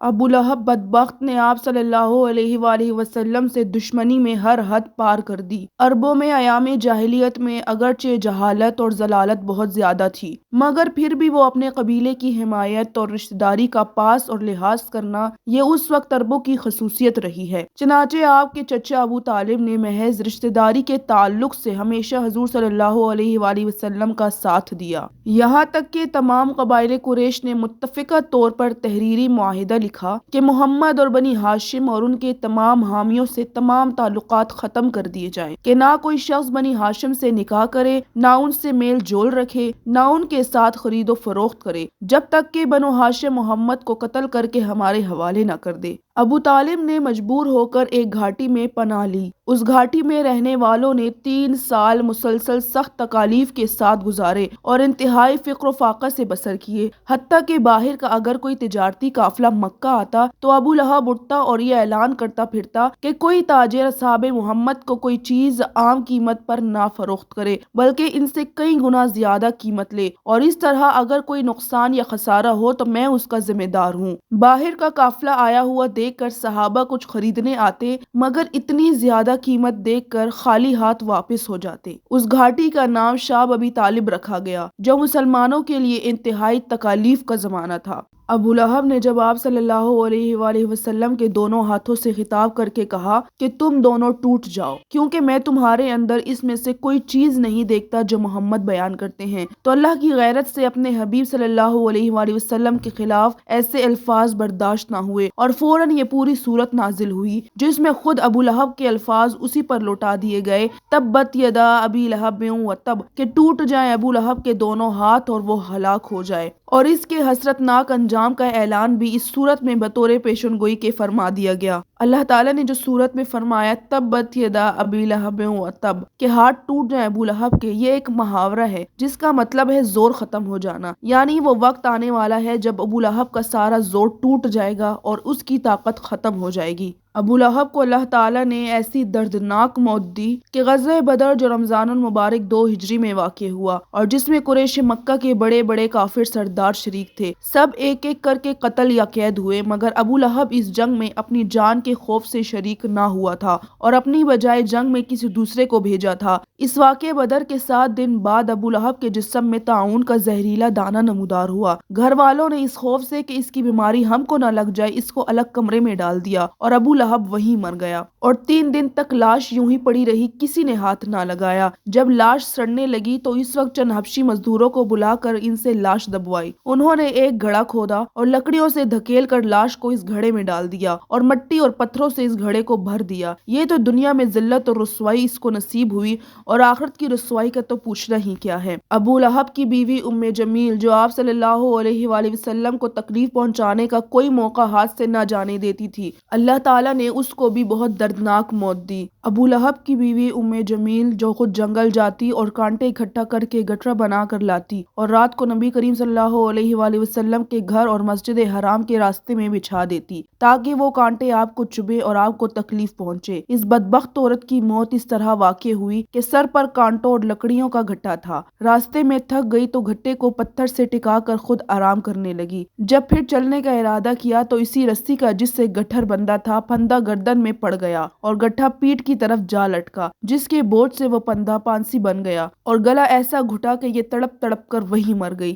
ابو لہب بدبخت نے آپ صلی اللہ علیہ وآلہ وسلم سے دشمنی میں ہر حد پار کر دی۔ عربوں میں ایام جاہلیت میں اگرچہ جہالت اور ضلالت بہت زیادہ تھی، مگر پھر بھی وہ اپنے قبیلے کی حمایت اور رشتہ داری کا پاس اور لحاظ کرنا، یہ اس وقت عربوں کی خصوصیت رہی ہے۔ چنانچہ آپ کے چچا ابو طالب نے محض رشتہ داری کے تعلق سے ہمیشہ حضور صلی اللہ علیہ وآلہ وسلم کا ساتھ دیا، یہاں تک کہ تمام قبائل قریش نے متفقہ طور پر تحریری معاہدہ لکھا کہ محمد اور بنی ہاشم اور ان کے تمام حامیوں سے تمام تعلقات ختم کر دیے جائیں، کہ نہ کوئی شخص بنی ہاشم سے نکاح کرے، نہ ان سے میل جول رکھے، نہ ان کے ساتھ خرید و فروخت کرے، جب تک کہ بنو ہاشم محمد کو قتل کر کے ہمارے حوالے نہ کر دے۔ ابو طالب نے مجبور ہو کر ایک گھاٹی میں پناہ لی۔ اس گھاٹی میں رہنے والوں نے 3 سال مسلسل سخت تکالیف کے ساتھ گزارے اور انتہائی فقر و فاقہ سے بسر کیے، حتیٰ کہ باہر کا اگر کوئی تجارتی قافلہ مکہ آتا تو ابو لہب اٹھتا اور یہ اعلان کرتا پھرتا کہ کوئی تاجر اصحاب محمد کو کوئی چیز عام قیمت پر نہ فروخت کرے، بلکہ ان سے کئی گنا زیادہ قیمت لے، اور اس طرح اگر کوئی نقصان یا خسارہ ہو تو میں اس کا ذمہ دار ہوں۔ باہر کا قافلہ آیا ہوا دیکھ کر صحابہ کچھ خریدنے آتے، مگر اتنی زیادہ قیمت دیکھ کر خالی ہاتھ واپس ہو جاتے۔ اس گھاٹی کا نام شعب ابی طالب رکھا گیا، جو مسلمانوں کے لیے انتہائی تکالیف کا زمانہ تھا۔ ابو لہب نے جب آپ صلی اللہ علیہ وآلہ وسلم کے دونوں ہاتھوں سے خطاب کر کے کہا کہ تم دونوں ٹوٹ جاؤ، کیونکہ میں تمہارے اندر اس میں سے کوئی چیز نہیں دیکھتا جو محمد بیان کرتے ہیں، تو اللہ کی غیرت سے اپنے حبیب صلی اللہ علیہ وآلہ وسلم کے خلاف ایسے الفاظ برداشت نہ ہوئے، اور فوراً یہ پوری سورت نازل ہوئی جس میں خود ابو لہب کے الفاظ اسی پر لوٹا دیے گئے، تبت یدا ابی لہب وتب، کہ ٹوٹ جائیں ابو لہب کے دونوں ہاتھ اور وہ ہلاک ہو جائے، اور اس کے حسرت ناک انجام کا اعلان بھی اس سورت میں بطور پیشن گوئی کے فرما دیا گیا۔ اللہ تعالیٰ نے جو سورت میں فرمایا تبت یدا ابی لہب وتب، کہ ہاتھ ٹوٹ جائیں ابو لہب کے، یہ ایک محاورہ ہے جس کا مطلب ہے زور ختم ہو جانا، یعنی وہ وقت آنے والا ہے جب ابو لہب کا سارا زور ٹوٹ جائے گا اور اس کی طاقت ختم ہو جائے گی۔ ابو لہب کو اللہ تعالیٰ نے ایسی دردناک موت دی کہ غزوہ بدر جو رمضان المبارک 2 ہجری میں واقع ہوا، اور جس میں قریش مکہ کے بڑے بڑے کافر سردار شریک تھے، سب ایک ایک کر کے قتل یا قید ہوئے، مگر ابو لہب اس جنگ میں اپنی جان کے خوف سے شریک نہ ہوا تھا اور اپنی بجائے جنگ میں کسی دوسرے کو بھیجا تھا۔ اس واقعہ بدر کے 7 دن بعد ابو لہب کے جسم میں طاعون کا زہریلا دانہ نمودار ہوا۔ گھر والوں نے اس خوف سے کہ اس کی بیماری ہم کو نہ لگ جائے، اس کو الگ کمرے میں ڈال دیا، اور ابو لہب وہیں مر گیا، اور 3 دن تک لاش یوں ہی پڑی رہی، کسی نے ہاتھ نہ لگایا۔ جب لاش سڑنے لگی تو اس وقت چند حبشی مزدوروں کو بلا کر ان سے لاش دبوائی۔ انہوں نے ایک گھڑا کھودا اور لکڑیوں سے دھکیل کر لاش کو اس گھڑے میں ڈال دیا، اور مٹی اور پتھروں سے اس گھڑے کو بھر دیا۔ یہ تو دنیا میں ذلت اور رسوائی اس کو نصیب ہوئی، اور آخرت کی رسوائی کا تو پوچھنا ہی کیا ہے۔ ابو لہب کی بیوی ام جمیل، جو آپ صلی اللہ علیہ وآلہ وسلم کو تکلیف پہنچانے کا کوئی موقع ہاتھ سے نہ جانے دیتی تھی، اللہ تعالیٰ نے اس کو بھی بہت دردناک موت دی۔ ابو لہب کی بیوی ام جمیل جو خود جنگل جاتی اور کانٹے اکٹھا کر کے گٹھڑا بنا کر لاتی، اور رات کو نبی کریم صلی اللہ علیہ وآلہ وسلم کے گھر اور مسجد حرام کے راستے میں بچھا دیتی، تاکہ وہ کانٹے آپ کو چبھے اور آپ کو تکلیف پہنچے۔ اس بدبخت عورت کی موت اس طرح واقع ہوئی کہ سر پر کانٹوں اور لکڑیوں کا گھٹا تھا، راستے میں تھک گئی تو گھٹے کو پتھر سے ٹکا کر خود آرام کرنے لگی۔ جب پھر چلنے کا ارادہ کیا تو اسی رسی کا جس سے گٹھر بندھا تھا پھندا گردن میں پڑ گیا، اور گٹھا پیٹھ کی طرف جا لٹکا، جس کے بوجھ سے وہ پھندا پانسی بن گیا، اور گلا ایسا گھٹا کہ یہ تڑپ تڑپ کر وہیں مر گئی۔